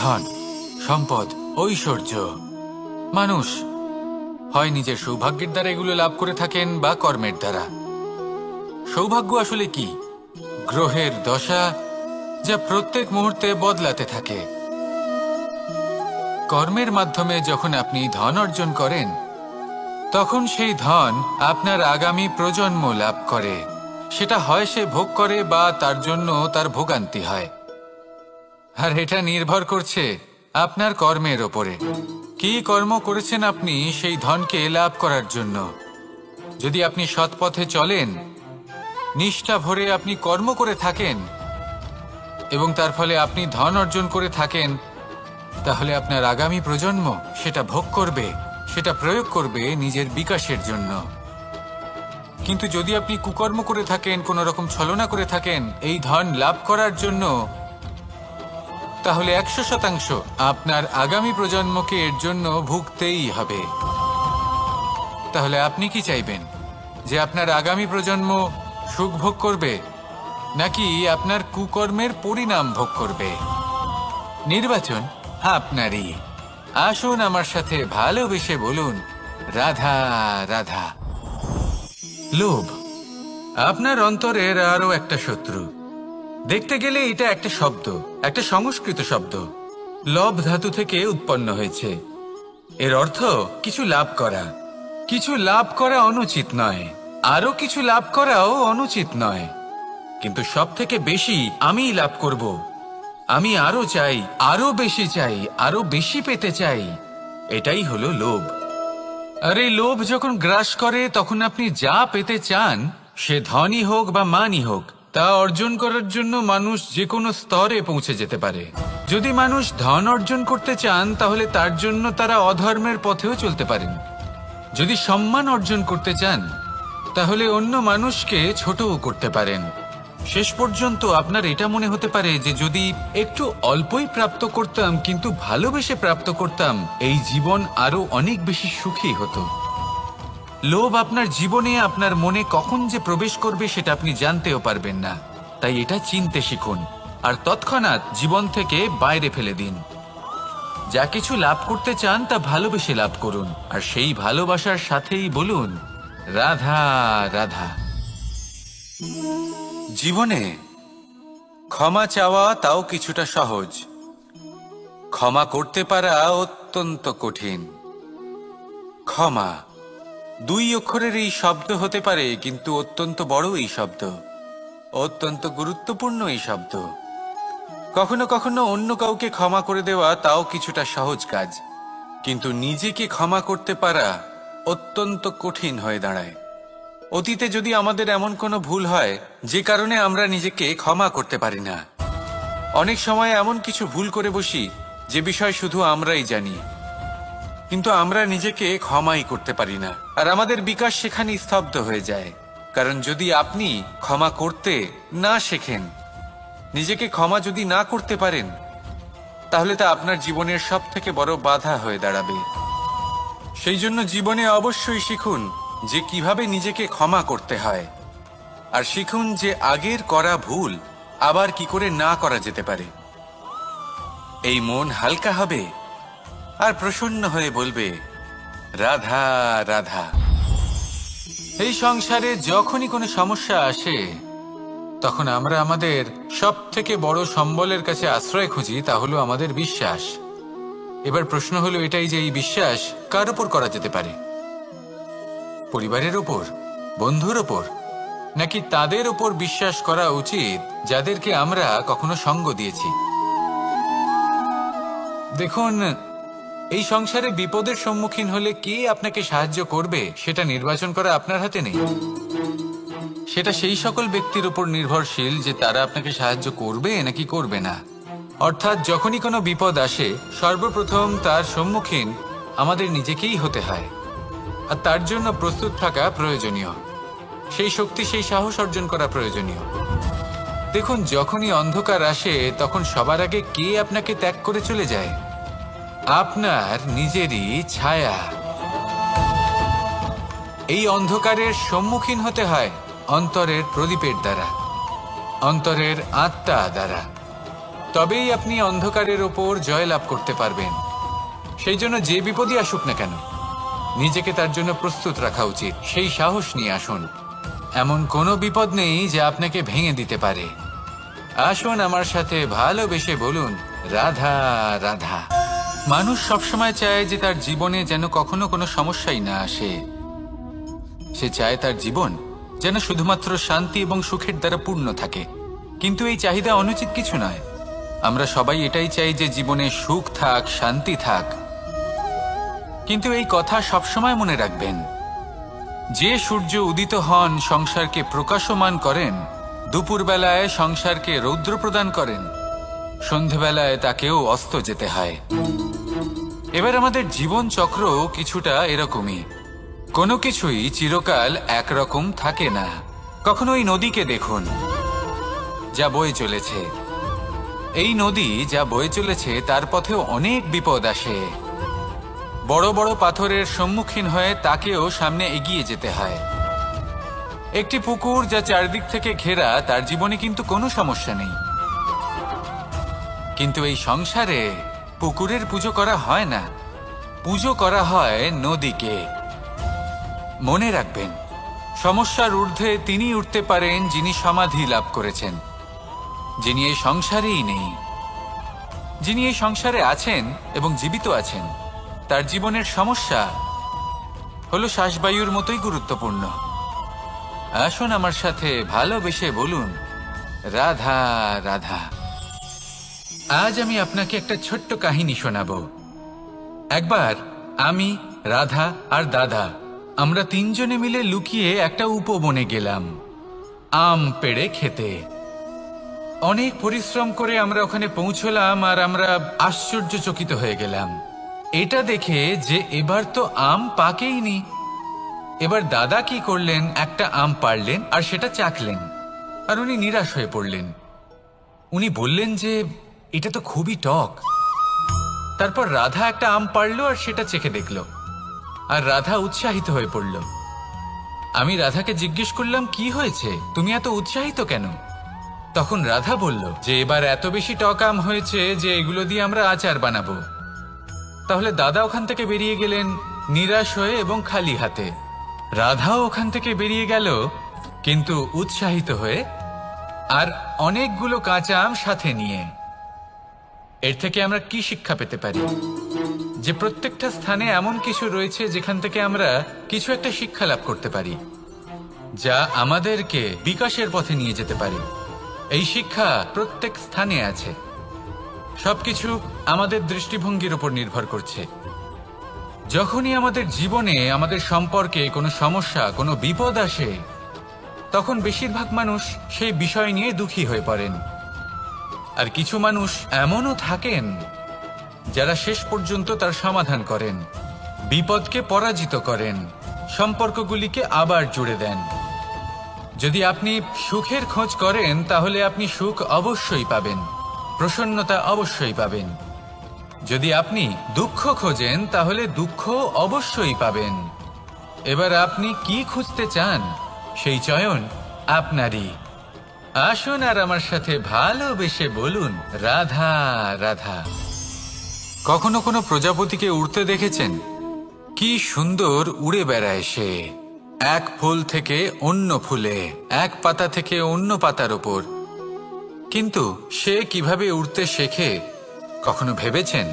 ধন, সম্পদ, ঐশ্বর্য। মানুষ হয় নিজের সৌভাগ্যের দ্বারা এগুলো লাভ করে থাকেন বা কর্মের দ্বারা। সৌভাগ্য আসলে কি? গ্রহের দশা, যা প্রত্যেক মুহূর্তে বদলাতে থাকে। কর্মের মাধ্যমে যখন আপনি ধন অর্জন করেন, তখন সেই ধন আপনার আগামী প্রজন্ম লাভ করে। সেটা হয় সে ভোগ করে বা তার জন্য তার ভোগান্তি হয়। আর এটা নির্ভর করছে আপনার কর্মের ওপরে। কি কর্ম করেছেন আপনি সেই ধনকে লাভ করার জন্য? যদি আপনি সৎ পথে চলেন, নিষ্ঠা ভরে আপনি কর্ম করে থাকেন এবং তার ফলে আপনি ধন অর্জন করে থাকেন, তাহলে আপনার আগামী প্রজন্ম সেটা ভোগ করবে, সেটা প্রয়োগ করবে নিজের বিকাশের জন্য। কিন্তু যদি আপনি কুকর্ম করে থাকেন, কোনো রকম ছলনা করে থাকেন এই ধন লাভ করার জন্য, তাহলে 100% আপনার আগামী প্রজন্মকে এর জন্য ভুগতেই হবে। তাহলে আপনি কি চাইবেন? যে আপনার আগামী প্রজন্ম সুখ ভোগ করবে, নাকি আপনার কুকর্মের পরিণাম ভোগ করবে? নির্বাচন আপনারই। আসুন আমার সাথে ভালোবেসে বলুন, রাধা রাধা। লোভ আপনার অন্তরের আরো একটা শত্রু। দেখতে গেলে এটা একটা শব্দ, একটা সংস্কৃত শব্দ। লব ধাতু থেকে উৎপন্ন হয়েছে। এর অর্থ কিছু লাভ করা। কিছু লাভ করা অনুচিত নয়, আরো কিছু লাভ করাও অনুচিত নয়, কিন্তু সব থেকে বেশি আমি লাভ করব। আমি আরো চাই, আরো বেশি চাই, আরো বেশি পেতে চাই। এটাই হলো লোভ। আর এই লোভ যখন গ্রাস করে, তখন আপনি যা পেতে চান, সে ধনই হোক বা মানই হোক, তা অর্জন করার জন্য মানুষ যে কোনো স্তরে পৌঁছে যেতে পারে। যদি মানুষ ধন অর্জন করতে চান, তাহলে তার জন্য তারা অধর্মের পথেও চলতে পারেন। যদি সম্মান অর্জন করতে চান, তাহলে অন্য মানুষকে ছোটও করতে পারেন। শেষ পর্যন্ত আপনার এটা মনে হতে পারে যে যদি একটু অল্পই প্রাপ্ত করতাম, কিন্তু ভালোবেসে প্রাপ্ত করতাম, এই জীবন আরো অনেক বেশি সুখী হতো। লোভ আপনার জীবনে, আপনার মনে কখন যে প্রবেশ করবে সেটা আপনি জানতেও পারবেন না। তাই এটা চিনতে শিখুন আর তৎক্ষণাৎ জীবন থেকে বাইরে ফেলে দিন। যা কিছু লাভ করতে চান তা ভালোবেসে লাভ করুন, আর সেই ভালোবাসার সাথেই বলুন, রাধা রাধা। জীবনে ক্ষমা চাওয়া তাও কিছুটা সহজ, ক্ষমা করতে পারা অত্যন্ত কঠিন। ক্ষমা 2 অক্ষরের এই শব্দ হতে পারে, কিন্তু অত্যন্ত বড় এই শব্দ, অত্যন্ত গুরুত্বপূর্ণ এই শব্দ। কখনো কখনো অন্য কাউকে ক্ষমা করে দেওয়া তাও কিছুটা সহজ কাজ, কিন্তু নিজেকে ক্ষমা করতে পারা অত্যন্ত কঠিন হয়ে দাঁড়ায়। অতীতে যদি আমাদের এমন কোনো ভুল হয় যে কারণে আমরা নিজেকে ক্ষমা করতে পারি না, অনেক সময় এমন কিছু ভুল করে বসি যে বিষয় শুধু আমরাই জানি, কিন্তু আমরা নিজেকে ক্ষমাই করতে পারি না। আর আমাদের বিকাশ সেখানেই স্তব্ধ হয়ে যায়। কারণ যদি আপনি ক্ষমা করতে না শেখেন, নিজেকে ক্ষমা যদি না করতে পারেন, তাহলে তা আপনার জীবনের সব থেকে বড় বাধা হয়ে দাঁড়াবে। সেই জন্য জীবনে অবশ্যই শিখুন যে কিভাবে নিজেকে ক্ষমা করতে হয়, আর শিখুন যে আগের করা ভুল আবার কি করে না করা যেতে পারে। এই মন হালকা হবে আর প্রসন্ন হয়ে বলবে, রাধা রাধা। এই সংসারে যখনই কোনো সমস্যা আসে, তখন আমরা আমাদের সব থেকে বড় সম্বলের কাছে আশ্রয় খুঁজি, তা হলো আমাদের বিশ্বাস। এবার প্রশ্ন হলো এটাই যে এই বিশ্বাস কার উপর করা যেতে পারে? পরিবারের ওপর, বন্ধুর ওপর, নাকি তাদের ওপর বিশ্বাস করা উচিত যাদেরকে আমরা কখনো সঙ্গ দিয়েছি? দেখুন, এই সংসারে বিপদের সম্মুখীন হলে কে আপনাকে সাহায্য করবে সেটা নির্বাচন করা আপনার হাতে নেই। সেটা সেই সকল ব্যক্তির উপর নির্ভরশীল যে তারা আপনাকে সাহায্য করবে নাকি করবে না। অর্থাৎ যখনই কোনো বিপদ আসে, সর্বপ্রথম তার সম্মুখীন আমাদের নিজেকেই হতে হয়, আর তার জন্য প্রস্তুত থাকা প্রয়োজনীয়। সেই শক্তি, সেই সাহস অর্জন করা প্রয়োজনীয়। দেখুন, যখনই অন্ধকার আসে, তখন সবার আগে কে আপনাকে ত্যাগ করে চলে যায়? আপনার নিজেরই ছায়া। এই অন্ধকারের সম্মুখীন হতে হয় অন্তরের প্রদীপের দ্বারা, অন্তরের আত্মা দ্বারা। তবেই আপনি অন্ধকারের ওপর জয়লাভ করতে পারবেন। সেই জন্য যে বিপদই আসুক না কেন, নিজেকে তার জন্য প্রস্তুত রাখা উচিত। সেই সাহস নিয়ে আসুন। এমন কোনো বিপদ নেই যে আপনাকে ভেঙে দিতে পারে। আসুন আমার সাথে ভালোবেসে বলুন, রাধা রাধা। মানুষ সবসময় চায় যে তার জীবনে যেন কখনো কোনো সমস্যাই না আসে। সে চায় তার জীবন যেন শুধুমাত্র শান্তি এবং সুখের দ্বারা পূর্ণ থাকে। কিন্তু এই চাহিদা অনুচিত কিছু নয়। আমরা সবাই এটাই চাই যে জীবনে সুখ থাক, শান্তি থাক। কিন্তু এই কথা সবসময় মনে রাখবেন, যে সূর্য উদিত হন সংসারকে প্রকাশমান করেন, দুপুরবেলায় সংসারকে রৌদ্র প্রদান করেন, সন্ধেবেলায় তাকেও অস্ত যেতে হয়। এবার আমাদের জীবন চক্র কিছুটা এরকমই। কোনো কিছুই চিরকাল একরকম থাকে না। কখনো এই নদীকে দেখুন, যা বয়ে চলেছে। এই নদী যা বয়ে চলেছে তার পথেও অনেক বিপদ আসে। বড় বড় পাথরের সম্মুখীন হয়ে তাকেও সামনে এগিয়ে যেতে হয়। একটি পুকুর যা চারদিক থেকে ঘেরা, তার জীবনে কিন্তু কোনো সমস্যা নেই। কিন্তু এই সংসারে পুকুরের পুজো করা হয় না, পুজো করা হয় নদীকে। মনে রাখবেন, সমস্যার ঊর্ধ্বে তিনি উঠতে পারেন যিনি সমাধি লাভ করেছেন, যিনি এই সংসারেই নেই। যিনি এই সংসারে আছেন এবং জীবিত আছেন, তার জীবনের সমস্যা হলো শ্বাসবায়ুর মতোই গুরুত্বপূর্ণ। আসুন আমার সাথে ভালোবেসে বলুন, রাধা রাধা। আজ আমি আপনাকে একটা ছোট্ট কাহিনী শোনাবো। একবার আমি, রাধা আর দাদা, আমরা তিনজনে মিলে লুকিয়ে একটা উপবনে গেলাম আম পেড়ে খেতে। অনেক পরিশ্রম করে আমরা ওখানে পৌঁছলাম আর আমরা আশ্চর্যচকিত হয়ে গেলাম এটা দেখে যে এবার তো আম পাকেইনি। এবার দাদা কি করলেন, একটা আম পাড়লেন আর সেটা চাখলেন, আর উনি নিরাশ হয়ে পড়লেন। উনি বললেন যে এটা তো খুবই টক। তারপর রাধা একটা আম পাড়লো আর সেটা চেখে দেখলো, আর রাধা উৎসাহিত হয়ে পড়ল। আমি রাধাকে জিজ্ঞেস করলাম, কি হয়েছে, তুমি এত উৎসাহিত কেন? তখন রাধা বলল যে এবার এত বেশি টক আম হয়েছে যে এগুলো দিয়ে আমরা আচার বানাবো। তাহলে দাদা ওখান থেকে বেরিয়ে গেলেন নিরাশ হয়ে এবং খালি হাতে। রাধাও ওখান থেকে বেরিয়ে গেল কিন্তু উৎসাহিত হয়ে, আর অনেকগুলো কাঁচা আম সাথে নিয়ে। এর থেকে আমরা কি শিক্ষা পেতে পারি? যে প্রত্যেকটা স্থানে এমন কিছু রয়েছে যেখান থেকে আমরা কিছু একটা শিক্ষা লাভ করতে পারি, যা আমাদেরকে বিকাশের পথে নিয়ে যেতে পারে। এই শিক্ষা প্রত্যেক স্থানে আছে। সবকিছু আমাদের দৃষ্টিভঙ্গির উপর নির্ভর করছে। যখনই আমাদের জীবনে, আমাদের সম্পর্কে কোনো সমস্যা, কোনো বিপদ আসে, তখন বেশিরভাগ মানুষ সেই বিষয় নিয়ে দুঃখী হয়ে পড়েন। আর কিছু মানুষ এমনও থাকেন যারা শেষ পর্যন্ত তার সমাধান করেন, বিপদকে পরাজিত করেন, সম্পর্কগুলিকে আবার জুড়ে দেন। যদি আপনি সুখের খোঁজ করেন তাহলে আপনি সুখ অবশ্যই পাবেন, প্রসন্নতা অবশ্যই পাবেন। যদি আপনি দুঃখ খোঁজেন তাহলে দুঃখ অবশ্যই পাবেন। এবার আপনি কি খুঁজতে চান, সেই চয়ন আপনারই। আসুন আর আমার সাথে ভালোবেসে বলুন, রাধা রাধা। কখনো কোনো প্রজাপতিকে উড়তে দেখেছেন? কি সুন্দর উড়ে বেড়ায় সে, এক ফুল থেকে অন্য ফুলে, এক পাতা থেকে অন্য পাতার ওপর। কিন্তু সে কিভাবে উড়তে শেখে কখনো ভেবেছেন?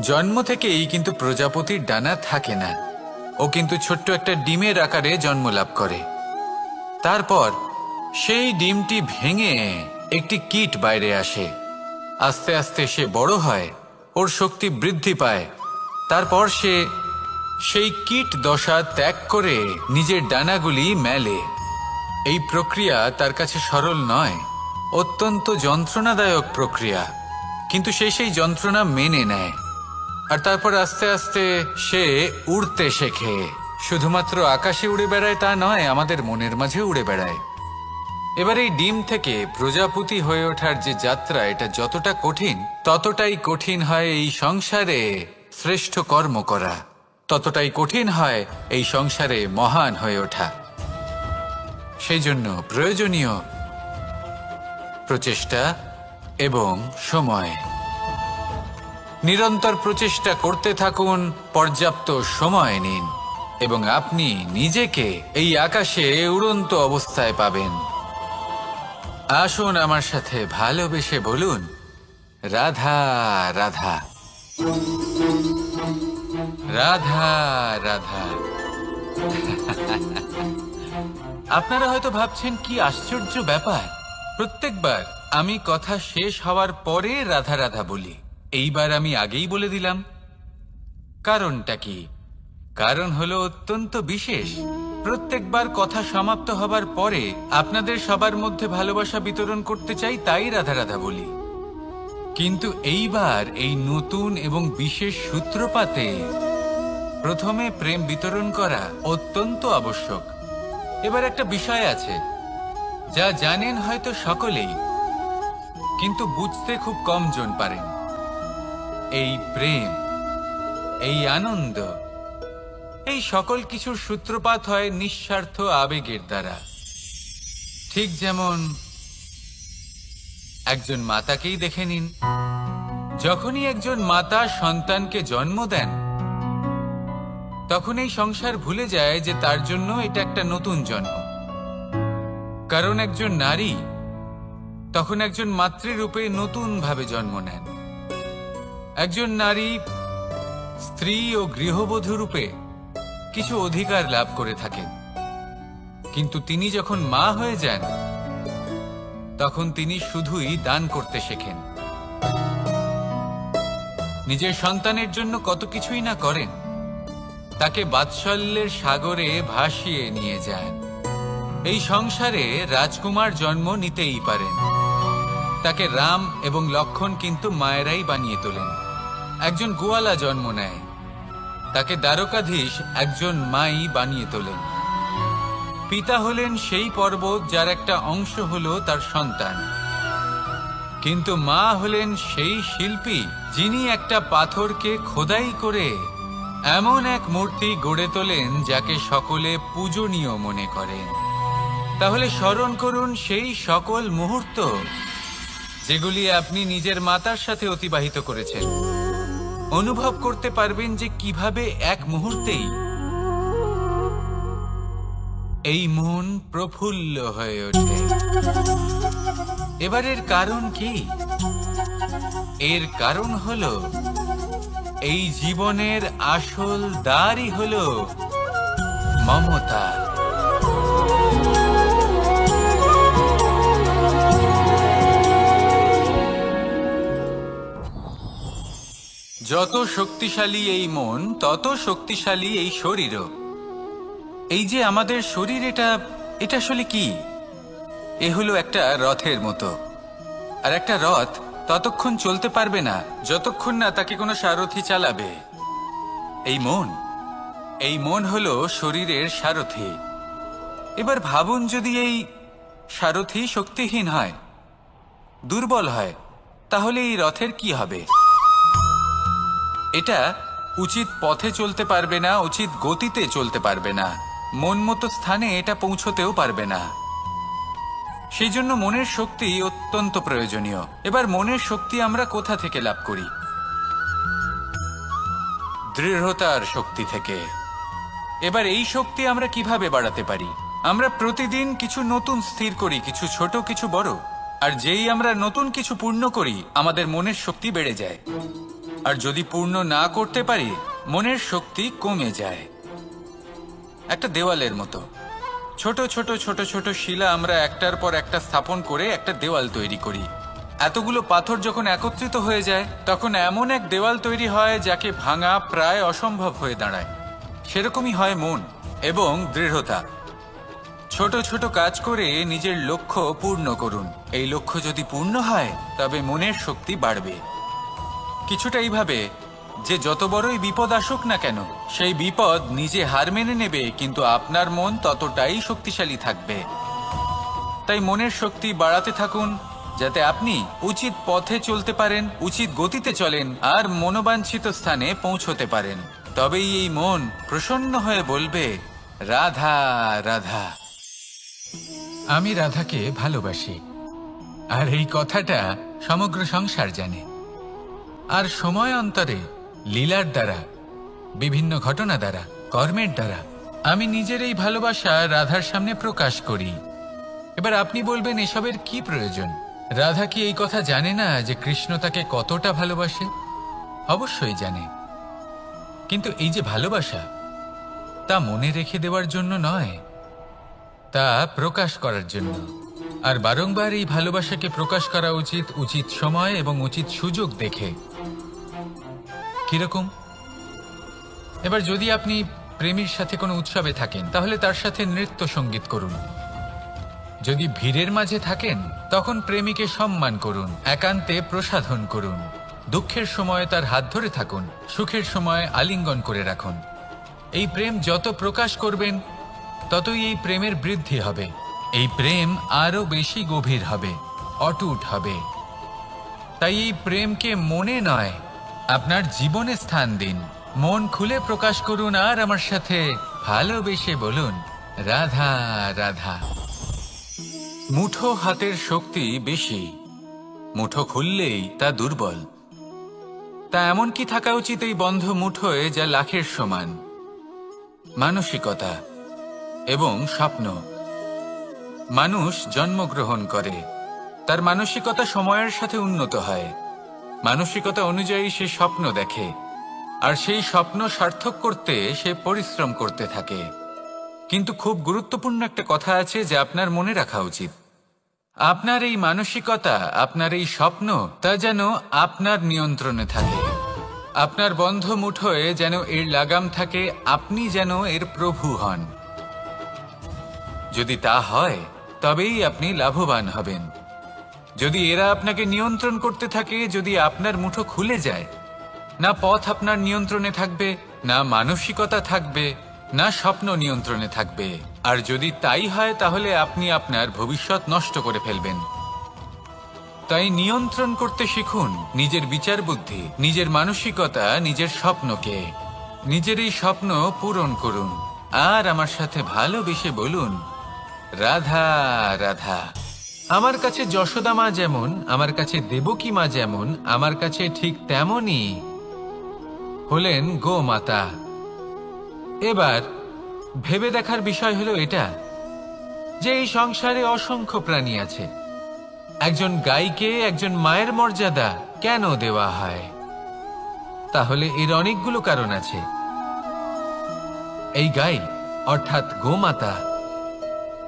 জন্ম থেকেই কিন্তু প্রজাপতির ডানা থাকে না। ও কিন্তু ছোট্ট একটা ডিমের আকারে জন্ম লাভ করে। তারপর সেই ডিমটি ভেঙে একটি কীট বাইরে আসে। আস্তে আস্তে সে বড় হয়, ওর শক্তি বৃদ্ধি পায়। তারপর সে সেই কীট দশা ত্যাগ করে নিজের ডানাগুলি মেলে। এই প্রক্রিয়া তার কাছে সরল নয়, অত্যন্ত যন্ত্রণাদায়ক প্রক্রিয়া, কিন্তু সে সেই যন্ত্রণা মেনে নেয়। আর তারপর আস্তে আস্তে সে উড়তে শেখে। শুধুমাত্র আকাশে উড়ে বেড়ায় তা নয়, আমাদের মনের মাঝে উড়ে বেড়ায়। এবার এই ডিম থেকে প্রজাপতি হয়ে ওঠার যে যাত্রা, এটা যতটা কঠিন, ততটাই কঠিন হয় এই সংসারে শ্রেষ্ঠ কর্ম করা, ততটাই কঠিন হয় এই সংসারে মহান হয়ে ওঠা। সেই জন্য প্রয়োজনীয় প্রচেষ্টা, এবং সময়। নিরন্তর প্রচেষ্টা করতে থাকুন, পর্যাপ্ত সময় নিন এবং আপনি নিজেকে এই আকাশে উড়ন্ত অবস্থায় পাবেন। আসুন আমার সাথে ভালোবেসে বলুন, রাধা রাধা, রাধা রাধা। আপনারা হয়তো ভাবছেন কি আশ্চর্য ব্যাপার, প্রত্যেকবার আমি কথা শেষ হওয়ার পরে রাধা রাধা বলি। এইবার আমি আগেই বলে দিলাম। কারণটা কি? কারণ হলো অত্যন্ত বিশেষ। প্রত্যেকবার কথা সমাপ্ত হবার পরে আপনাদের সবার মধ্যে ভালোবাসা বিতরণ করতে চাই, তাই রাধা রাধা বলি। কিন্তু এইবার এই নতুন এবং বিশেষ সূত্রপাতে প্রথমে প্রেম বিতরণ করা অত্যন্ত আবশ্যক। এবার একটা বিষয় আছে যা জানেন হয়তো সকলেই, কিন্তু বুঝতে খুব কম জন পারেন। এই প্রেম, এই আনন্দ, এই সকল কিছুর সূত্রপাত হয় নিঃস্বার্থ আবেগের দ্বারা। ঠিক যেমন একজন মাতাকেই দেখে নিন। যখনই একজন মাতা সন্তানকে জন্ম দেন, তখন এই সংসার ভুলে যায় যে তার জন্য এটা একটা নতুন জন্ম। কারণ একজন নারী তখন একজন মাতৃরূপে নতুন ভাবে জন্ম নেন। একজন নারী স্ত্রী ও গৃহবধূ রূপে কিছু অধিকার লাভ করে থাকেন, কিন্তু তিনি যখন মা হয়ে যান তখন তিনি শুধুই দান করতে শেখেন। নিজের সন্তানের জন্য কত কিছুই না করেন, তাকে বাৎসল্যের সাগরে ভাসিয়ে নিয়ে যান। এই সংসারে রাজকুমার জন্ম নিতেই পারেন, তাকে রাম এবং লক্ষণ কিন্তু মায়েরাই বানিয়ে তোলেন। একজন গোয়ালা জন্ম নেয়, তাকে দ্বারকাধীশ একজন মাই বানিয়ে তোলেন। পিতা হলেন সেই পর্বত যার একটা অংশ হলো তার সন্তান, কিন্তু মা হলেন সেই শিল্পী যিনি একটা পাথরকে খোদাই করে এমন এক মূর্তি গড়ে তোলেন যাকে সকলে পূজনীয় মনে করেন। তাহলে স্মরণ করুন সেই সকল মুহূর্ত যেগুলি আপনি নিজের মাতার সাথে অতিবাহিত করেছেন। অনুভব করতে পারবেন যে কিভাবে এক মুহূর্তেই এই মন প্রফুল্ল হয়ে ওঠে। এবারের কারণ কি? এর কারণ হলো এই জীবনের আসল দ্বারই হলো মমতা। যত শক্তিশালী এই মন, তত শক্তিশালী এই শরীরও। এই যে আমাদের শরীর, এটা আসলে কি? এ হলো একটা রথের মতো। আর একটা রথ ততক্ষণ চলতে পারবে না যতক্ষণ না তাকে কোনো সারথি চালাবে। এই মন হলো শরীরের সারথি। এবার ভাবুন, যদি এই সারথি শক্তিহীন হয়, দুর্বল হয়, তাহলে এই রথের কি হবে? এটা উচিত পথে চলতে পারবে না, উচিত গতিতে চলতে পারবে না, মন মতো স্থানে এটা পৌঁছতেও পারবে না। সেই জন্য মনের শক্তি অত্যন্ত প্রয়োজনীয়। এবার মনের শক্তি আমরা কোথা থেকে লাভ করি? দৃঢ়তার শক্তি থেকে। এবার এই শক্তি আমরা কিভাবে বাড়াতে পারি? আমরা প্রতিদিন কিছু নতুন স্থির করি, কিছু ছোট কিছু বড়। আর যেই আমরা নতুন কিছু পূর্ণ করি, আমাদের মনের শক্তি বেড়ে যায়। আর যদি পূর্ণ না করতে পারি, মনের শক্তি কমে যায়। একটা দেওয়ালের মতো ছোট ছোট ছোট ছোট শিলা আমরা একটার পর একটা স্থাপন করে একটা দেওয়াল তৈরি করি। এতগুলো পাথর যখন একত্রিত হয়ে যায়, তখন এমন এক দেওয়াল তৈরি হয় যাকে ভাঙা প্রায় অসম্ভব হয়ে দাঁড়ায়। সেরকমই হয় মন এবং দৃঢ়তা। ছোট ছোট কাজ করে নিজের লক্ষ্য পূর্ণ করুন। এই লক্ষ্য যদি পূর্ণ হয়, তবে মনের শক্তি বাড়বে। কিছুটা এইভাবে যে যত বড়ই বিপদ আসুক না কেন, সেই বিপদ নিজে হার মেনে নেবে, কিন্তু আপনার মন ততটাই শক্তিশালী থাকবে। তাই মনের শক্তি বাড়াতে থাকুন, যাতে আপনি উচিত পথে চলতে পারেন, উচিত গতিতে চলেন আর মনোবাঞ্ছিত স্থানে পৌঁছতে পারেন। তবেই এই মন প্রসন্ন হয়ে বলবে, রাধা রাধা। আমি রাধাকে ভালোবাসি। আর এই কথাটা সমগ্র সংসার জানে। আর সময় অন্তরে লীলার দ্বারা, বিভিন্ন ঘটনা দ্বারা, কর্মের দ্বারা আমি নিজের এই ভালোবাসা রাধার সামনে প্রকাশ করি। এবার আপনি বলবেন, এসবের কি প্রয়োজন? রাধা কি এই কথা জানে না যে কৃষ্ণ তাকে কতটা ভালোবাসে? অবশ্যই জানে, কিন্তু এই যে ভালোবাসা, তা মনে রেখে দেওয়ার জন্য নয়, তা প্রকাশ করার জন্য। আর বারংবার এই ভালোবাসাকে প্রকাশ করা উচিত, উচিত সময় এবং উচিত সুযোগ দেখে। কিরকম? এবার যদি আপনি প্রেমীর সাথে কোনো উৎসবে থাকেন, তাহলে তার সাথে নৃত্য সঙ্গীত করুন। যদি ভিড়ের মাঝে থাকেন, তখন প্রেমীকে সম্মান করুন, একান্তে প্রসাধন করুন। দুঃখের সময় তার হাত ধরে থাকুন, সুখের সময় আলিঙ্গন করে রাখুন। এই প্রেম যত প্রকাশ করবেন, ততই এই প্রেমের বৃদ্ধি হবে। এই প্রেম আরো বেশি গভীর হবে, অটুট হবে। তাই এই প্রেমকে মনে নয়, আপনার জীবনে স্থান দিন। মন খুলে প্রকাশ করুন আর আমার সাথে ভালোবেসে বলুন, রাধা রাধা। মুঠো হাতের শক্তি বেশি, মুঠো খুললেই তা দুর্বল। তা এমন কি থাকা উচিত এই বন্ধ মুঠোয় যা লাখের সমান? মানসিকতা এবং স্বপ্ন। মানুষ জন্মগ্রহণ করে, তার মানসিকতা সময়ের সাথে উন্নত হয়। মানসিকতা অনুযায়ী সে স্বপ্ন দেখে, আর সেই স্বপ্ন সার্থক করতে সে পরিশ্রম করতে থাকে। কিন্তু খুব গুরুত্বপূর্ণ একটা কথা আছে যা আপনার মনে রাখা উচিত। আপনার এই মানসিকতা, আপনার এই স্বপ্ন, তা যেন আপনার নিয়ন্ত্রণে থাকে। আপনার বন্ধ মুঠোয় যেন এর লাগাম থাকে, আপনি যেন এর প্রভু হন। যদি তা হয়, তবেই আপনি লাভবান হবেন। যদি এরা আপনাকে নিয়ন্ত্রণ করতে থাকে, যদি আপনার মুঠো খুলে যায়, না পথ আপনার নিয়ন্ত্রণে থাকবে, না মানসিকতা থাকবে, না স্বপ্ন নিয়ন্ত্রণে থাকবে। আর যদি তাই হয়, তাহলে আপনি আপনার ভবিষ্যৎ নষ্ট করে ফেলবেন। তাই নিয়ন্ত্রণ করতে শিখুন নিজের বিচার বুদ্ধি, নিজের মানসিকতা, নিজের স্বপ্নকে। নিজের এই স্বপ্ন পূরণ করুন আর আমার সাথে ভালোবেসে বলুন, রাধা রাধা। আমার কাছে যশোদা মা যেমন, আমার কাছে দেবকী মা যেমন, আমার কাছে ঠিক তেমনই হলেন গোমাতা। এবার ভেবে দেখার বিষয় হলো এটা যে এই সংসারে অসংখ্য প্রাণী আছে। একজন গাইকে একজন মায়ের মর্যাদা কেন দেওয়া হয়? তাহলে এর অনেকগুলো কারণ আছে। এই গাই অর্থাৎ গোমাতা,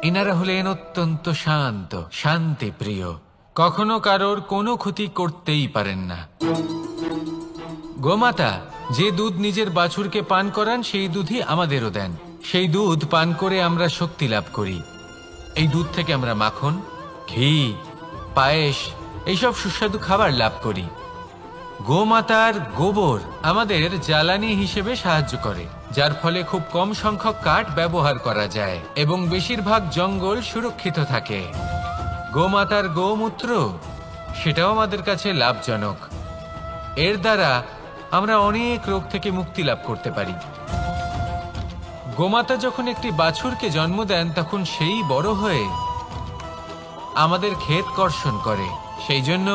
এনারা হলেন অত্যন্ত শান্ত, শান্তি প্রিয়, কখনো কারোর কোনো ক্ষতি করতেই পারেন না। গোমাতা যে দুধ নিজের বাছুরকে পান করান, সেই দুধই আমাদেরও দেন। সেই দুধ পান করে আমরা শক্তি লাভ করি। এই দুধ থেকে আমরা মাখন, ঘি, পায়েস, এইসব সুস্বাদু খাবার লাভ করি। গোমাতার গোবর আমাদের জ্বালানি হিসেবে সাহায্য করে, যার ফলে খুব কম সংখ্যক কাঠ ব্যবহার করা যায় এবং বেশিরভাগ জঙ্গল সুরক্ষিত থাকে। গোমাতার গোমূত্র, সেটাও আমাদের কাছে লাভজনক। এর দ্বারা আমরা অনেক রোগ থেকে মুক্তি লাভ করতে পারি। গোমাতা যখন একটি বাছুরকে জন্ম দেন, তখন সেই বড় হয়ে আমাদের ক্ষেত কর্ষণ করে। সেই জন্য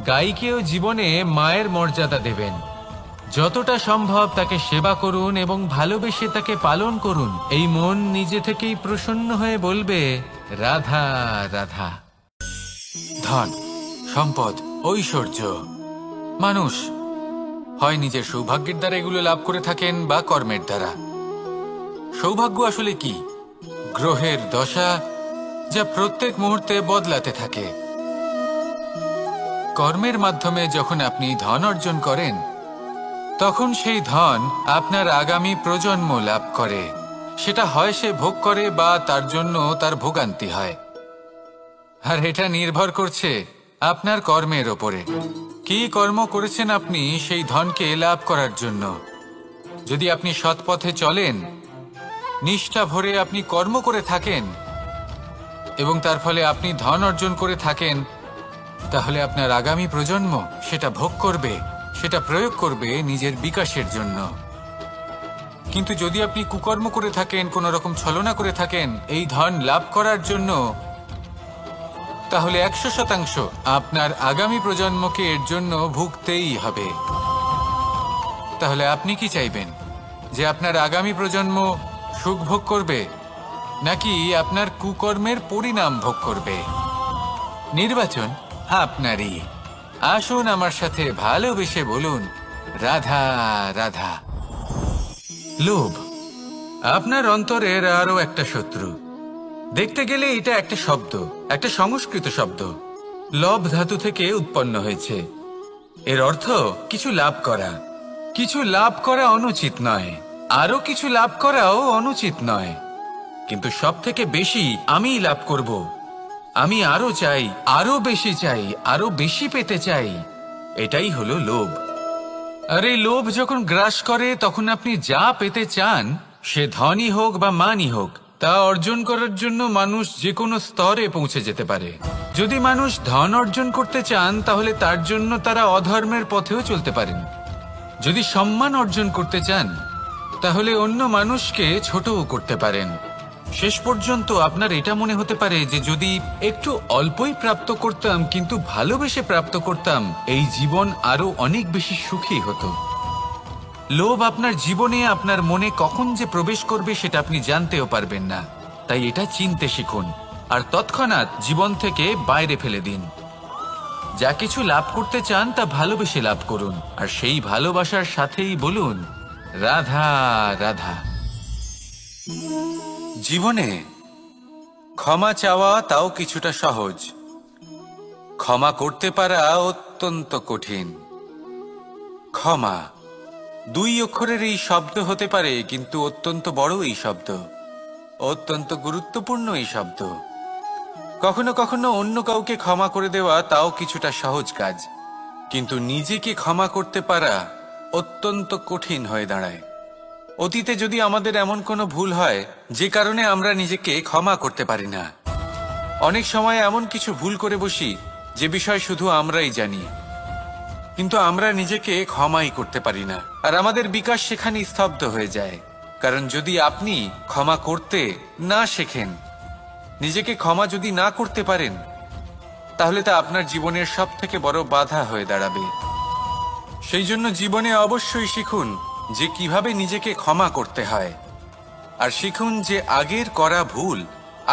গাইকেও জীবনে মায়ের মর্যাদা দেবেন। যতটা সম্ভব তাকে সেবা করুন এবং ভালোবেসে তাকে পালন করুন। এই মন নিজে থেকেই প্রসন্ন হয়ে বলবে, রাধা রাধা। ধন, সম্পদ, ঐশ্বর্য, মানুষ হয় নিজের সৌভাগ্যের দ্বারা এগুলো লাভ করে থাকেন বা কর্মের দ্বারা। সৌভাগ্য আসলে কি? গ্রহের দশা, যা প্রত্যেক মুহূর্তে বদলাতে থাকে। কর্মের মাধ্যমে যখন আপনি ধন অর্জন করেন, তখন সেই ধন আপনার আগামী প্রজন্ম লাভ করে। সেটা হয় সে ভোগ করে বা তার জন্য তার ভোগান্তি হয়। আর এটা নির্ভর করছে আপনার কর্মের ওপরে। কি কর্ম করেছেন আপনি সেই ধনকে লাভ করার জন্য? যদি আপনি সৎ পথে চলেন, নিষ্ঠা ভরে আপনি কর্ম করে থাকেন এবং তার ফলে আপনি ধন অর্জন করে থাকেন, তাহলে আপনার আগামী প্রজন্ম সেটা ভোগ করবে, সেটা প্রয়োগ করবে নিজের বিকাশের জন্য। কিন্তু যদি আপনি কুকর্ম করে থাকেন, কোনো রকম ছলনা করে থাকেন এই ধন লাভ করার জন্য, তাহলে 100% আপনার আগামী প্রজন্মকে এর জন্য ভুগতেই হবে। তাহলে আপনি কি চাইবেন, যে আপনার আগামী প্রজন্ম সুখ ভোগ করবে, নাকি আপনার কুকর্মের পরিণাম ভোগ করবে? নির্বাচন আপনারই। আসুন আমার সাথে ভালোবেসে বলুন, রাধা রাধা। লোভ আপনার অন্তরের আরো একটা শত্রু। দেখতে গেলে এটা একটা শব্দ, একটা সংস্কৃত শব্দ। লব ধাতু থেকে উৎপন্ন হয়েছে। এর অর্থ কিছু লাভ করা। কিছু লাভ করা অনুচিত নয়, আরো কিছু লাভ করাও অনুচিত নয়, কিন্তু সব থেকে বেশি আমিই লাভ করব। আমি আরো চাই, আরো বেশি চাই, আরো বেশি পেতে চাই। এটাই হলো লোভ। আর এই লোভ যখন গ্রাস করে, তখন আপনি যা পেতে চান, সে ধনই হোক বা মানই হোক, তা অর্জন করার জন্য মানুষ যে কোনো স্তরে পৌঁছে যেতে পারে। যদি মানুষ ধন অর্জন করতে চান, তাহলে তার জন্য তারা অধর্মের পথেও চলতে পারেন। যদি সম্মান অর্জন করতে চান, তাহলে অন্য মানুষকে ছোটও করতে পারেন। শেষ পর্যন্ত আপনার এটা মনে হতে পারে যে যদি একটু অল্পই প্রাপ্ত করতাম, কিন্তু ভালোবেসে প্রাপ্ত করতাম, এই জীবন আরো অনেক বেশি সুখী হতো। লোভ আপনার জীবনে, আপনার মনে কখন যে প্রবেশ করবে সেটা আপনি জানতেও পারবেন না। তাই এটা চিনতে শিখুন, আর তৎক্ষণাৎ জীবন থেকে বাইরে ফেলে দিন। যা কিছু লাভ করতে চান তা ভালোবেসে লাভ করুন, আর সেই ভালোবাসার সাথেই বলুন, রাধা রাধা। জীবনে ক্ষমা চাওয়া তাও কিছুটা সহজ, ক্ষমা করতে পারা অত্যন্ত কঠিন। ক্ষমা 2 অক্ষরের এই শব্দ হতে পারে, কিন্তু অত্যন্ত বড় এই শব্দ, অত্যন্ত গুরুত্বপূর্ণ এই শব্দ। কখনো কখনো অন্য কাউকে ক্ষমা করে দেওয়া তাও কিছুটা সহজ কাজ, কিন্তু নিজেকে ক্ষমা করতে পারা অত্যন্ত কঠিন হয়ে দাঁড়ায়। অতীতে যদি আমাদের এমন কোনো ভুল হয় যে কারণে আমরা নিজেকে ক্ষমা করতে পারি না, অনেক সময় এমন কিছু ভুল করে বসি যে বিষয় শুধু আমরাই জানি, কিন্তু আমরা নিজেকে ক্ষমাই করতে পারি না, আর আমাদের বিকাশ সেখানেই স্তব্ধ হয়ে যায়। কারণ যদি আপনি ক্ষমা করতে না শেখেন, নিজেকে ক্ষমা যদি না করতে পারেন, তাহলে তা আপনার জীবনের সব থেকে বড় বাধা হয়ে দাঁড়াবে। সেই জন্য জীবনে অবশ্যই শিখুন যে কিভাবে নিজেকে ক্ষমা করতে হয়, আর শিখুন যে আগের করা ভুল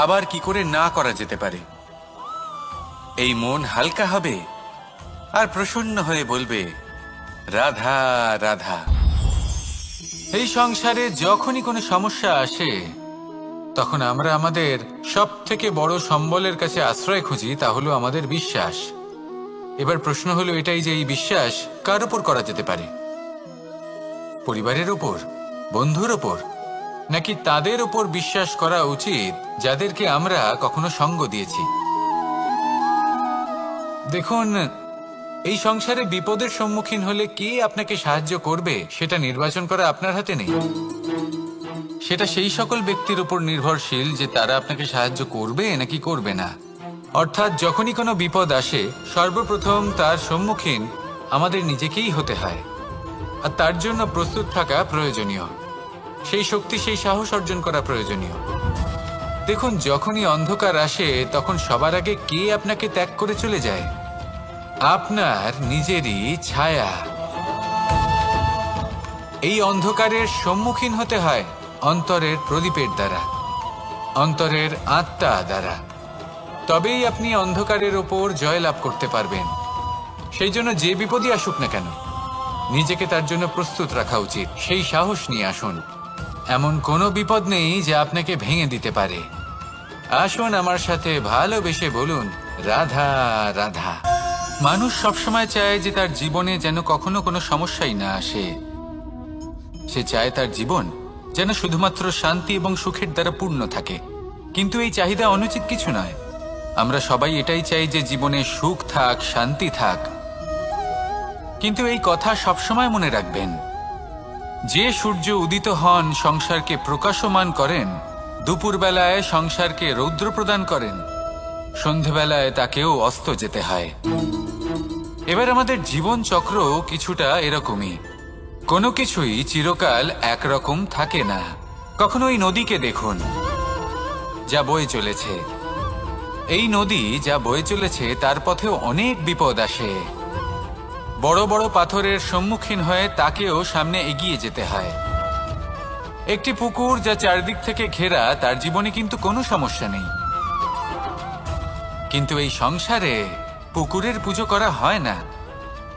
আবার কি করে না করা যেতে পারে। এই মন হালকা হবে আর প্রসন্ন হয়ে বলবে, রাধা রাধা। এই সংসারে যখনই কোনো সমস্যা আসে, তখন আমরা আমাদের সব থেকে বড় সম্বলের কাছে আশ্রয় খুঁজি, তা হলো আমাদের বিশ্বাস। এবার প্রশ্ন হলো এটাই যে এই বিশ্বাস কার উপর করা যেতে পারে? পরিবারের উপর, বন্ধুর উপর, নাকি তাদের উপর বিশ্বাস করা উচিত যাদেরকে আমরা কখনো সঙ্গ দিয়েছি? দেখুন, এই সংসারে বিপদের সম্মুখীন হলে কে আপনাকে সাহায্য করবে সেটা নির্বাচন করা আপনার হাতে নেই। সেটা সেই সকল ব্যক্তির উপর নির্ভরশীল যে তারা আপনাকে সাহায্য করবে নাকি করবে না। অর্থাৎ যখনই কোনো বিপদ আসে, সর্বপ্রথম তার সম্মুখীন আমাদের নিজেকেই হতে হয়, আর তার জন্য প্রস্তুত থাকা প্রয়োজনীয়। সেই শক্তি, সেই সাহস অর্জন করা প্রয়োজনীয়। দেখুন, যখনই অন্ধকার আসে, তখন সবার আগে কে আপনাকে ত্যাগ করে চলে যায়? আপনার নিজেরই ছায়া। এই অন্ধকারের সম্মুখীন হতে হয় অন্তরের প্রদীপের দ্বারা, অন্তরের আত্মা দ্বারা। তবেই আপনি অন্ধকারের ওপর জয়লাভ করতে পারবেন। সেই জন্য যে বিপদই আসুক না কেন, নিজেকে তার জন্য প্রস্তুত রাখা উচিত। সেই সাহস নিয়ে আসুন। এমন কোনো বিপদ নেই যা আপনাকে ভেঙে দিতে পারে। আসুন আমার সাথে ভালোবেসে বলুন, রাধা রাধা। মানুষ সবসময় চায় যে তার জীবনে যেন কখনো কোনো সমস্যাই না আসে। সে চায় তার জীবন যেন শুধুমাত্র শান্তি এবং সুখের দ্বারা পূর্ণ থাকে। কিন্তু এই চাহিদা অনুচিত কিছু নয়। আমরা সবাই এটাই চাই যে জীবনে সুখ থাক, শান্তি থাক। কিন্তু এই কথা সবসময় মনে রাখবেন, যে সূর্য উদিত হন সংসারকে প্রকাশমান করেন, দুপুরবেলায় সংসারকে রৌদ্র প্রদান করেন, সন্ধেবেলায় তাকেও অস্ত যেতে হয়। এবার আমাদের জীবন চক্র কিছুটা এরকমই। কোনো কিছুই চিরকাল একরকম থাকে না। কখনো এই নদীকে দেখুন, যা বয়ে চলেছে। এই নদী যা বয়ে চলেছে তার পথেও অনেক বিপদ আসে। বড় বড় পাথরের সম্মুখীন হয়ে তাকেও সামনে এগিয়ে যেতে হয়। একটি পুকুর যা চারদিক থেকে ঘেরা, তার জীবনে কিন্তু কোনো সমস্যা নেই। কিন্তু এই সংসারে পুকুরের পুজো করা হয় না,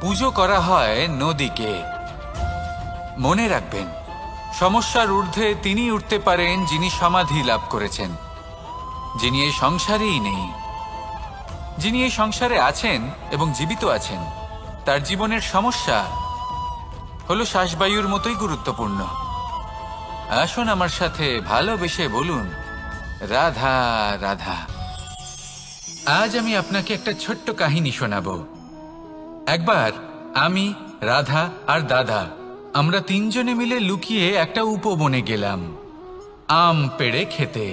পুজো করা হয় নদীকে। মনে রাখবেন, সমস্যার ঊর্ধ্বে তিনি উঠতে পারেন যিনি সমাধি লাভ করেছেন, যিনি এই সংসারেই নেই। যিনি এই সংসারে আছেন এবং জীবিত আছেন, তার জীবনের সমস্যা হলো শ্বাসবায়ুর মতোই গুরুত্বপূর্ণ। আসুন আমার সাথে ভালোবেসে বলুন, রাধা রাধা। আজ আমি আপনাকে একটা ছোট্ট কাহিনী শোনাবো। একবার আমি, রাধা আর দাদা, আমরা তিনজনে মিলে লুকিয়ে একটা উপবনে গেলাম আম পেড়ে খেতে।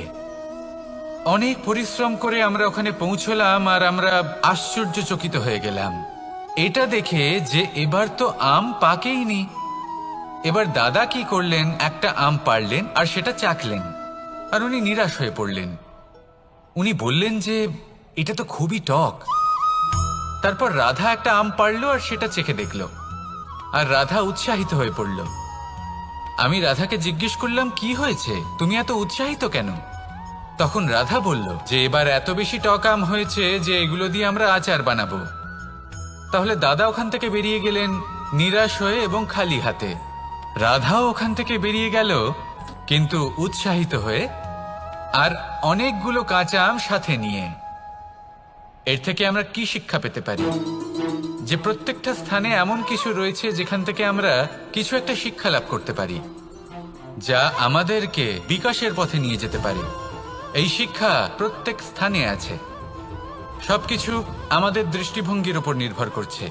অনেক পরিশ্রম করে আমরা ওখানে পৌঁছলাম আর আমরা আশ্চর্যচকিত হয়ে গেলাম এটা দেখে যে এবার তো আম পাকেইনি। এবার দাদা কি করলেন, একটা আম পাড়লেন আর সেটা চাখলেন, আর উনি নিরাশ হয়ে পড়লেন। উনি বললেন যে এটা তো খুবই টক। তারপর রাধা একটা আম পাড়লো আর সেটা চেখে দেখলো, আর রাধা উৎসাহিত হয়ে পড়ল। আমি রাধাকে জিজ্ঞেস করলাম, কি হয়েছে, তুমি এত উৎসাহিত কেন? তখন রাধা বলল যে এবার এত বেশি টক আম হয়েছে যে এগুলো দিয়ে আমরা আচার বানাবো। তাহলে দাদা ওখান থেকে বেরিয়ে গেলেন নিরাশ হয়ে এবং খালি হাতে। রাধাও ওখান থেকে বেরিয়ে গেল কিন্তু উৎসাহিত হয়ে, আর অনেকগুলো কাঁচা আম সাথে নিয়ে। এর থেকে আমরা কি শিক্ষা পেতে পারি? যে প্রত্যেকটা স্থানে এমন কিছু রয়েছে যেখান থেকে আমরা কিছু একটা শিক্ষা লাভ করতে পারি, যা আমাদেরকে বিকাশের পথে নিয়ে যেতে পারে। এই শিক্ষা প্রত্যেক স্থানে আছে। সবকিছু আমাদের দৃষ্টিভঙ্গির উপর নির্ভর করছে।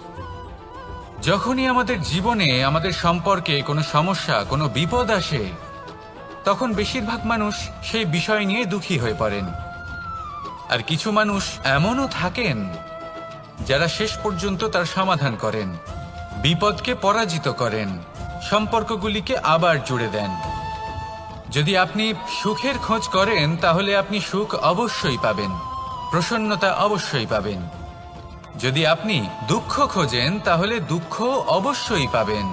যখনই আমাদের জীবনে, আমাদের সম্পর্কে কোনো সমস্যা, কোনো বিপদ আসে, তখন বেশিরভাগ মানুষ সেই বিষয় নিয়ে দুঃখী হয়ে পড়েন। আর কিছু মানুষ এমনও থাকেন যারা শেষ পর্যন্ত তার সমাধান করেন, বিপদকে পরাজিত করেন, সম্পর্কগুলিকে আবার জুড়ে দেন। যদি আপনি সুখের খোঁজ করেন তাহলে আপনি সুখ অবশ্যই পাবেন, প্রসন্নতা অবশ্যই পাবেন। যদি আপনি দুঃখ খোঁজেন তাহলে দুঃখ অবশ্যই পাবেন।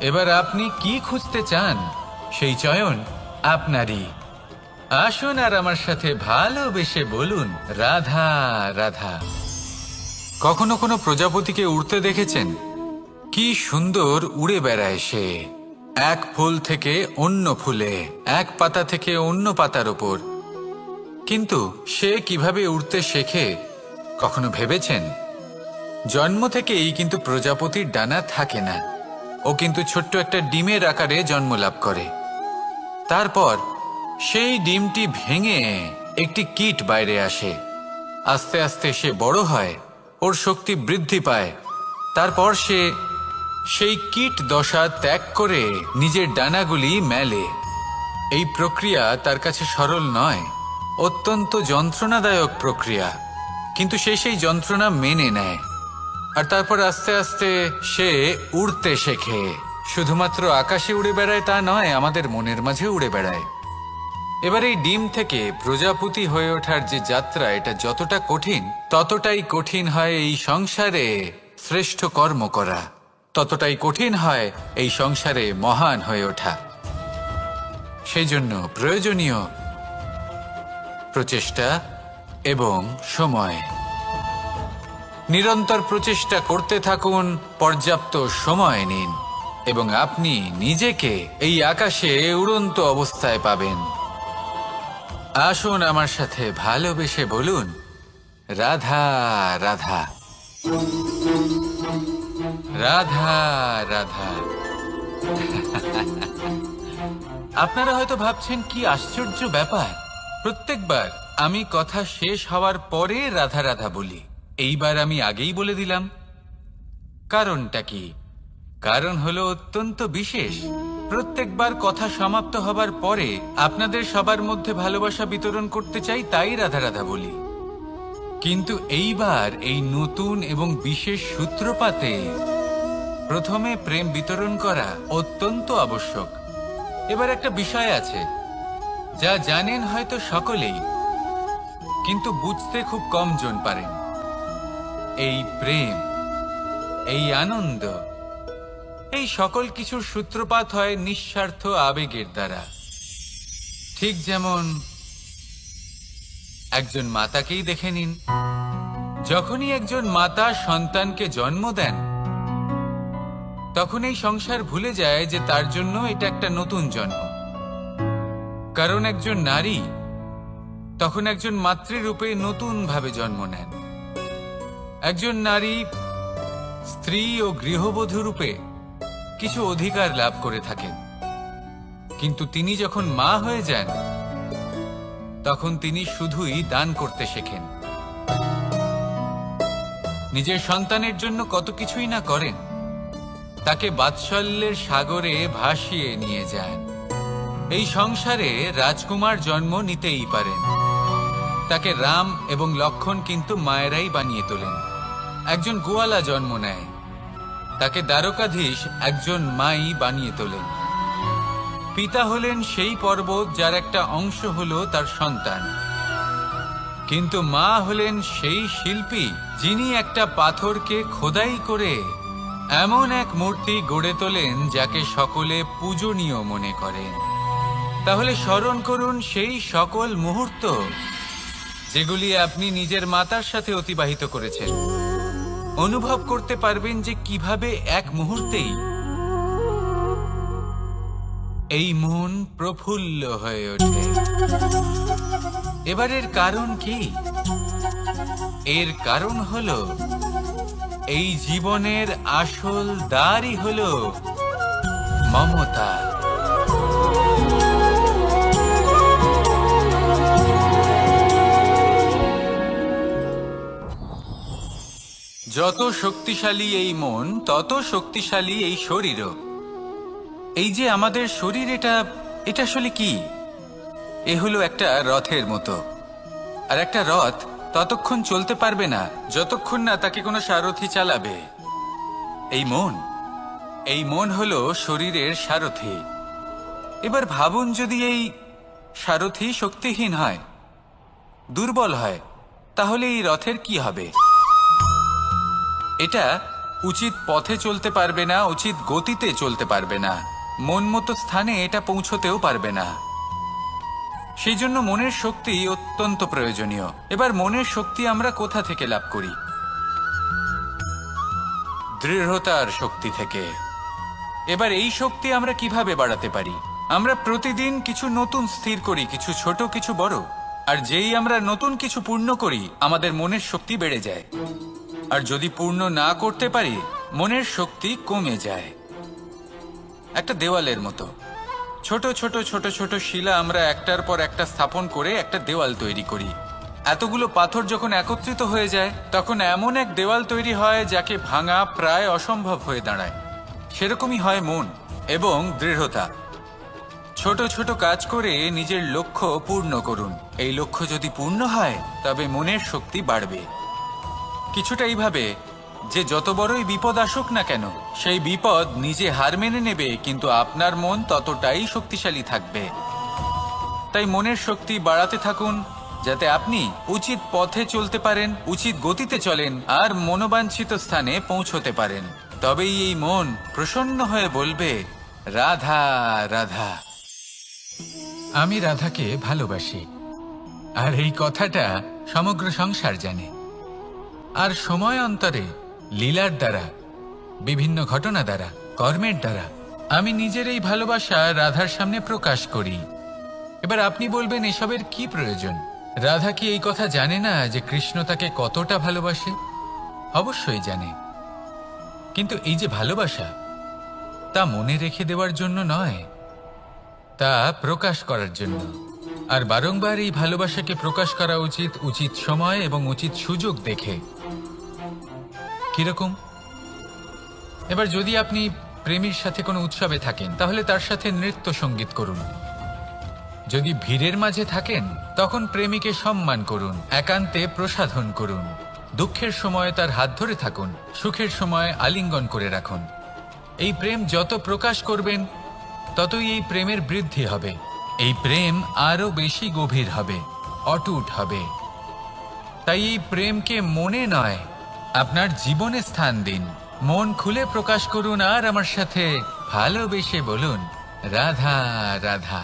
এবার আপনি কি খুঁজতে চান, সেই চয়ন আপনারই। আসুন আর আমার সাথে ভালোবেসে বলুন, রাধা রাধা। কখনো কোনো প্রজাপতিকে উড়তে দেখেছেন? কি সুন্দর উড়ে বেড়ায় সে, এক ফুল থেকে অন্য ফুলে, এক পাতা থেকে অন্য পাতার ওপর। কিন্তু সে কিভাবে উড়তে শেখে কখনো ভেবেছেন? জন্ম থেকেই কিন্তু প্রজাপতির ডানা থাকে না। ও কিন্তু ছোট্ট একটা ডিমের আকারে জন্ম লাভ করে। তারপর সেই ডিমটি ভেঙে একটি কীট বাইরে আসে। আস্তে আস্তে সে বড় হয়, ওর শক্তি বৃদ্ধি পায়। তারপর সে সেই কীট দশা ত্যাগ করে নিজের ডানাগুলি মেলে। এই প্রক্রিয়া তার কাছে সরল নয়, অত্যন্ত যন্ত্রণাদায়ক প্রক্রিয়া, কিন্তু সে সেই যন্ত্রণা মেনে নেয়। আর তারপর আস্তে আস্তে সে উড়তে শেখে। শুধুমাত্র আকাশে উড়ে বেড়ায় তা নয়, আমাদের মনের মাঝে উড়ে বেড়ায়। এবার এই ডিম থেকে প্রজাপতি হয়ে ওঠার যে যাত্রা, এটা যতটা কঠিন, ততটাই কঠিন হয় এই সংসারে শ্রেষ্ঠ কর্ম করা, ততটাই কঠিন হয় এই সংসারে মহান হয়ে ওঠা। সেই জন্য প্রয়োজনীয় প্রচেষ্টা এবং সময়। নিরন্তর প্রচেষ্টা করতে থাকুন, পর্যাপ্ত সময় নিন, এবং আপনি নিজেকে এই আকাশে উড়ন্ত অবস্থায় পাবেন। আসুন আমার সাথে ভালোবেসে বলুন, রাধা রাধা, রাধা রাধা। আপনারা হয়তো ভাবছেন, কি আশ্চর্য ব্যাপার, প্রত্যেকবার আমি কথা শেষ হওয়ার পরে রাধা রাধা বলি। এইবার আমি আগেই বলে দিলাম। কারণটা কি? কারণ হলো অত্যন্ত বিশেষ। প্রত্যেকবার কথা সমাপ্ত হবার পরে আপনাদের সবার মধ্যে ভালোবাসা বিতরণ করতে চাই, তাই রাধা রাধা বলি। কিন্তু এইবার এই নতুন এবং বিশেষ সূত্রপাতে প্রথমে প্রেম বিতরণ করা অত্যন্ত আবশ্যক। এবার একটা বিষয় আছে যা জানেন হয়তো সকলেই, কিন্তু বুঝতে খুব কম জন পারেন। এই প্রেম, এই আনন্দ, এই সকল কিছুর সূত্রপাত হয় নিঃস্বার্থ আবেগের দ্বারা। ঠিক যেমন একজন মাতাকেই দেখে নিন। যখনই একজন মাতা সন্তানকে জন্ম দেন, তখন এই সংসার ভুলে যায় যে তার জন্য এটা একটা নতুন জন্ম। কারণ একজন নারী তখন একজন মাতৃরূপে নতুন ভাবে জন্ম নেন। একজন নারী স্ত্রী ও গৃহবধূ রূপে কিছু অধিকার লাভ করে থাকেন, কিন্তু তিনি যখন মা হয়ে যান, তখন তিনি শুধুই দান করতে শেখেন। নিজের সন্তানের জন্য কত কিছুই না করেন, তাকে বাৎসল্যের সাগরে ভাসিয়ে নিয়ে যান। এই সংসারে রাজকুমার জন্ম নিতেই পারেন, তাকে রাম এবং লক্ষণ কিন্তু মায়েরাই বানিয়ে তোলেন। একজন গোয়ালা জন্ম নেয়, তাকে দ্বারকাধীশ একজন মাই বানিয়ে তোলেন। পিতা হলেন সেই পর্বত যার একটা অংশ হলো তার সন্তান, কিন্তু মা হলেন সেই শিল্পী যিনি একটা পাথরকে খোদাই করে এমন এক মূর্তি গড়ে তোলেন যাকে সকলে পূজনীয় মনে করেন। তাহলে স্মরণ করুন সেই সকল মুহূর্ত যেগুলি আপনি নিজের মাতার সাথে অতিবাহিত করেছেন। অনুভব করতে পারবেন যে কিভাবে এক মুহূর্তেই এই মন প্রফুল্ল হয়ে ওঠে। এবার এর কারণ কি? এর কারণ হলো এই জীবনের আসল দ্বারই হলো মমতা। যত শক্তিশালী এই মন, তত শক্তিশালী এই শরীরও। এই যে আমাদের শরীর, এটা আসলে কি? এ হলো একটা রথের মতো। আর একটা রথ ততক্ষণ চলতে পারবে না যতক্ষণ না তাকে কোনো সারথি চালাবে। এই মন হলো শরীরের সারথি। এবার ভাবুন, যদি এই সারথি শক্তিহীন হয়, দুর্বল হয়, তাহলে এই রথের কি হবে? এটা উচিত পথে চলতে পারবে না, উচিত গতিতে চলতে পারবে না, মন মতো স্থানে এটা পৌঁছতেও পারবে না। সেই জন্য মনের শক্তি অত্যন্ত প্রয়োজনীয়। এবার মনের শক্তি আমরা কোথা থেকে লাভ করি? দৃঢ়তার শক্তি থেকে। এবার এই শক্তি আমরা কিভাবে বাড়াতে পারি? আমরা প্রতিদিন কিছু নতুন স্থির করি, কিছু ছোট কিছু বড়। আর যেই আমরা নতুন কিছু পূর্ণ করি, আমাদের মনের শক্তি বেড়ে যায়। আর যদি পূর্ণ না করতে পারি, মনের শক্তি কমে যায়। একটা দেওয়ালের মতো ছোট ছোট ছোট ছোট শিলা আমরা একটার পর একটা স্থাপন করে একটা দেওয়াল তৈরি করি। এতগুলো পাথর যখন একত্রিত হয়ে যায়, তখন এমন এক দেওয়াল তৈরি হয় যাকে ভাঙা প্রায় অসম্ভব হয়ে দাঁড়ায়। সেরকমই হয় মন এবং দৃঢ়তা। ছোট ছোট কাজ করে নিজের লক্ষ্য পূর্ণ করুন। এই লক্ষ্য যদি পূর্ণ হয়, তবে মনের শক্তি বাড়বে। কিছুটা এইভাবে যে যত বড়ই বিপদ আসুক না কেন, সেই বিপদ নিজে হার মেনে নেবে, কিন্তু আপনার মন ততটাই শক্তিশালী থাকবে। তাই মনের শক্তি বাড়াতে থাকুন, যাতে আপনি উচিত পথে চলতে পারেন, উচিত গতিতে চলেন আর মনোবাঞ্ছিত স্থানে পৌঁছতে পারেন। তবেই এই মন প্রসন্ন হয়ে বলবে, রাধা রাধা। আমি রাধাকে ভালোবাসি। আর এই কথাটা সমগ্র সংসার জানে। আর সময় অন্তরে লীলার দ্বারা, বিভিন্ন ঘটনা দ্বারা, কর্মের দ্বারা আমি নিজের এই ভালোবাসা রাধার সামনে প্রকাশ করি। এবার আপনি বলবেন, এসবের কি প্রয়োজন? রাধা কি এই কথা জানে না যে কৃষ্ণ তাকে কতটা ভালোবাসে? অবশ্যই জানে, কিন্তু এই যে ভালোবাসা, তা মনে রেখে দেওয়ার জন্য নয়, তা প্রকাশ করার জন্য। আর বারংবার এই ভালোবাসাকে প্রকাশ করা উচিত, উচিত সময় এবং উচিত সুযোগ দেখে। কিরকম? এবার যদি আপনি প্রেমীর সাথে কোনো উৎসবে থাকেন, তাহলে তার সাথে নৃত্য সঙ্গীত করুন। যদি ভিড়ের মাঝে থাকেন, তখন প্রেমীকে সম্মান করুন, একান্তে প্রসাধন করুন। দুঃখের সময় তার হাত ধরে থাকুন, সুখের সময় আলিঙ্গন করে রাখুন। এই প্রেম যত প্রকাশ করবেন, ততই এই প্রেমের বৃদ্ধি হবে। এই প্রেম আরো বেশি গভীর হবে, অটুট হবে। তাই এই প্রেমকে মনে নয়, আপনার জীবনে স্থান দিন। মন খুলে প্রকাশ করুন আর আমার সাথে ভালোবেসে বলুন, রাধা রাধা।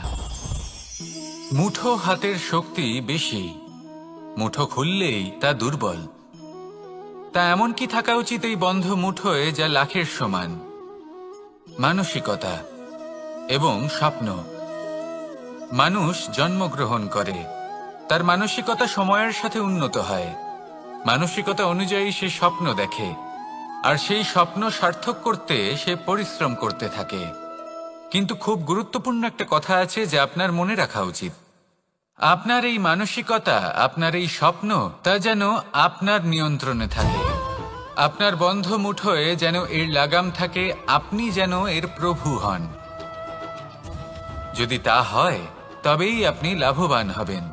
মুঠো হাতের শক্তি বেশি, মুঠো খুললেই তা দুর্বল। তা এমন কি থাকা উচিত এই বন্ধ মুঠোয় যা লাখের সমান? মানসিকতা এবং স্বপ্ন। মানুষ জন্মগ্রহণ করে, তার মানসিকতা সময়ের সাথে উন্নত হয়। মানসিকতা অনুযায়ী সে স্বপ্ন দেখে, আর সেই স্বপ্ন সার্থক করতে সে পরিশ্রম করতে থাকে। কিন্তু খুব গুরুত্বপূর্ণ একটা কথা আছে যা আপনার মনে রাখা উচিত। আপনার এই মানসিকতা, আপনার এই স্বপ্ন, তা যেন আপনার নিয়ন্ত্রণে থাকে। আপনার বন্ধ মুঠোয় যেন এর লাগাম থাকে, আপনি যেন এর প্রভু হন। যদি তা হয় তবেই আপনি লাভবান হবেন।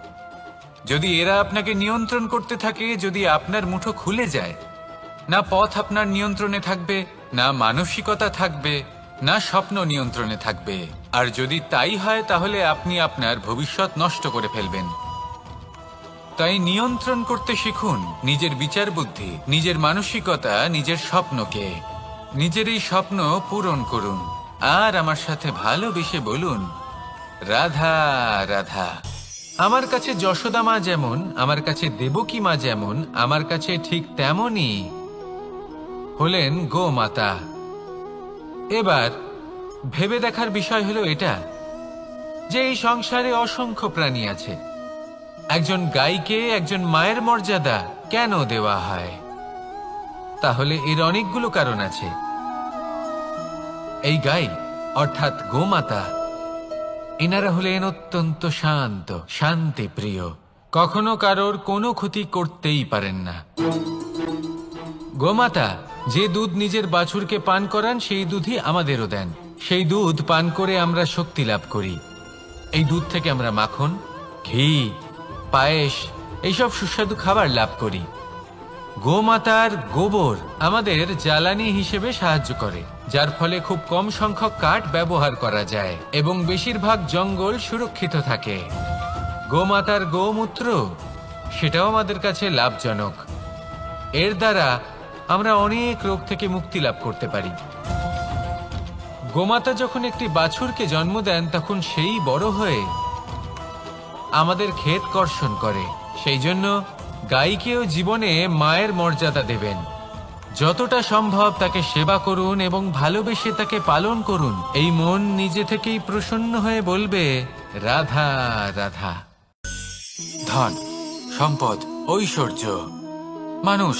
যদি এরা আপনাকে নিয়ন্ত্রণ করতে থাকে, যদি আপনার মুঠো খুলে যায়, না পথ আপনার নিয়ন্ত্রণে থাকবে, না মানসিকতা থাকবে, না স্বপ্ন নিয়ন্ত্রণে থাকবে। আর যদি তাই হয় তাহলে আপনি আপনার ভবিষ্যৎ নষ্ট করে ফেলবেন। তাই নিয়ন্ত্রণ করতে শিখুন নিজের বিচার বুদ্ধি, নিজের মানসিকতা, নিজের স্বপ্নকে। নিজের এই স্বপ্ন পূরণ করুন আর আমার সাথে ভালোবেসে বলুন, রাধা রাধা। আমার কাছে যশোদা মা যেমন, আমার কাছে দেবকী মা যেমন, আমার কাছে ঠিক তেমনই হলেন গোমাতা। এবার ভেবে দেখার বিষয় হলো এটা যে এই সংসারে অসংখ্য প্রাণী আছে। একজন গাইকে একজন মায়ের মর্যাদা কেন দেওয়া হয়? তাহলে এর অনেকগুলো কারণ আছে। এই গাই অর্থাৎ গোমাতা, এনারা হলেন অত্যন্ত শান্ত, শান্তিপ্রিয়, কখনো কারোর কোনো ক্ষতি করতেই পারেন না। গোমাতা যে দুধ নিজের বাছুরকে পান করান সেই দুধই আমাদেরও দেন। সেই দুধ পান করে আমরা শক্তি লাভ করি। এই দুধ থেকে আমরা মাখন, ঘি, পায়েস, এইসব সুস্বাদু খাবার লাভ করি। গোমাতার গোবর আমাদের জ্বালানি হিসেবে সাহায্য করে, যার ফলে খুব কম সংখ্যক কাঠ ব্যবহার করা যায় এবং বেশিরভাগ জঙ্গল সুরক্ষিত থাকে। গোমাতার গোমূত্র, সেটাও আমাদের কাছে লাভজনক। এর দ্বারা আমরা অনেক রোগ থেকে মুক্তি লাভ করতে পারি। গোমাতা যখন একটি বাছুরকে জন্ম দেন তখন সেই বড় হয়ে আমাদের ক্ষেত কর্ষণ করে। সেই জন্য গাইকেও জীবনে মায়ের মর্যাদা দেবেন। যতটা সম্ভব তাকে সেবা করুন এবং ভালোবেসে তাকে পালন করুন। এই মন নিজে থেকেই প্রসন্ন হয়ে বলবে, রাধা রাধা। ধন, সম্পদ, ঐশ্বর্য, মানুষ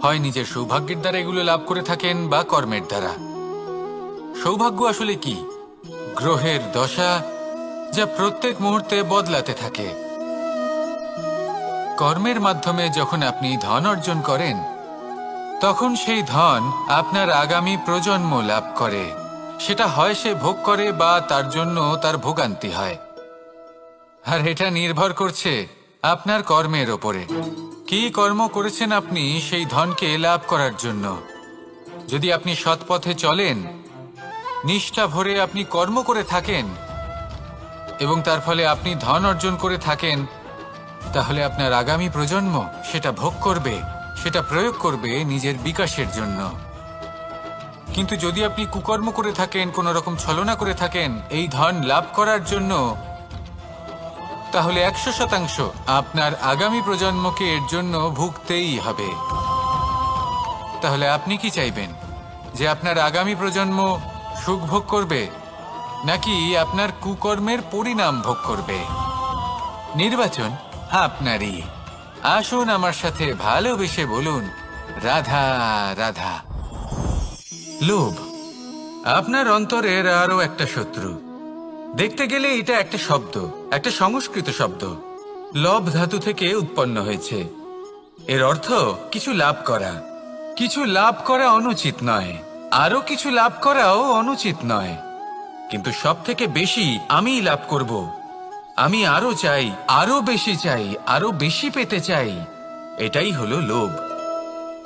হয় নিজের সৌভাগ্যের দ্বারা এগুলো লাভ করে থাকেন বা কর্মের দ্বারা। সৌভাগ্য আসলে কি? গ্রহের দশা যা প্রত্যেক মুহূর্তে বদলাতে থাকে। কর্মের মাধ্যমে যখন আপনি ধন অর্জন করেন তখন সেই ধন আপনার আগামী প্রজন্ম লাভ করে। সেটা হয় সে ভোগ করে বা তার জন্য তার ভোগান্তি হয়। আর এটা নির্ভর করছে আপনার কর্মের ওপরে। কি কর্ম করেছেন আপনি সেই ধনকে লাভ করার জন্য? যদি আপনি সৎ পথে চলেন, নিষ্ঠা ভরে আপনি কর্ম করে থাকেন এবং তার ফলে আপনি ধন অর্জন করে থাকেন, তাহলে আপনার আগামী প্রজন্ম সেটা ভোগ করবে, সেটা প্রয়োগ করবে নিজের বিকাশের জন্য। কিন্তু যদি আপনি কুকর্ম করে থাকেন, কোনো রকম ছলনা করে থাকেন এই ধন লাভ করার জন্য, তাহলে 100% আপনার আগামী প্রজন্মকে এর জন্য ভুগতেই হবে। তাহলে আপনি কি চাইবেন? যে আপনার আগামী প্রজন্ম সুখ ভোগ করবে নাকি আপনার কুকর্মের পরিণাম ভোগ করবে? নির্বাচন আপনারই। আসুন আমার সাথে ভালোবেসে বলুন, রাধা রাধা। লোভ আপনার অন্তরের আরো একটা শত্রু। দেখতে গেলে এটা একটা শব্দ, একটা সংস্কৃত শব্দ। লব ধাতু থেকে উৎপন্ন হয়েছে। এর অর্থ কিছু লাভ করা। কিছু লাভ করা অনুচিত নয়, আরো কিছু লাভ করাও অনুচিত নয়, কিন্তু সব থেকে বেশি আমি লাভ করব। আমি আরো চাই, আরো বেশি চাই, আরো বেশি পেতে চাই। এটাই হলো লোভ।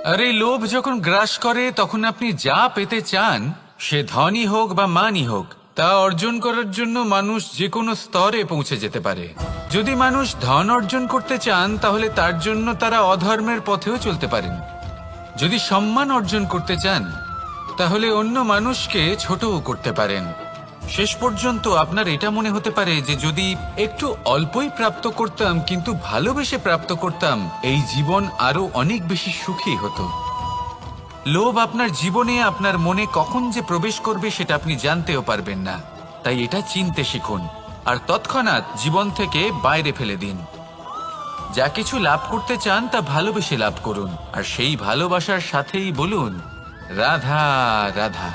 আর এই লোভ যখন গ্রাস করে তখন আপনি যা পেতে চান, সে ধনই হোক বা মানই হোক, তা অর্জন করার জন্য মানুষ যে কোনো স্তরে পৌঁছে যেতে পারে। যদি মানুষ ধন অর্জন করতে চান তাহলে তার জন্য তারা অধর্মের পথেও চলতে পারেন। যদি সম্মান অর্জন করতে চান তাহলে অন্য মানুষকে ছোটও করতে পারেন। শেষ পর্যন্ত আপনার এটা মনে হতে পারে যে যদি একটু অল্পই প্রাপ্ত করতাম কিন্তু ভালোবেসে প্রাপ্ত করতাম, এই জীবন আরো অনেক বেশি সুখী হতো। লোভ আপনার জীবনে, আপনার মনে কখন যে প্রবেশ করবে সেটা আপনি জানতেও পারবেন না। তাই এটা চিনতে শিখুন আর তৎক্ষণাৎ জীবন থেকে বাইরে ফেলে দিন। যা কিছু লাভ করতে চান তা ভালোবেসে লাভ করুন, আর সেই ভালোবাসার সাথেই বলুন রাধা রাধা।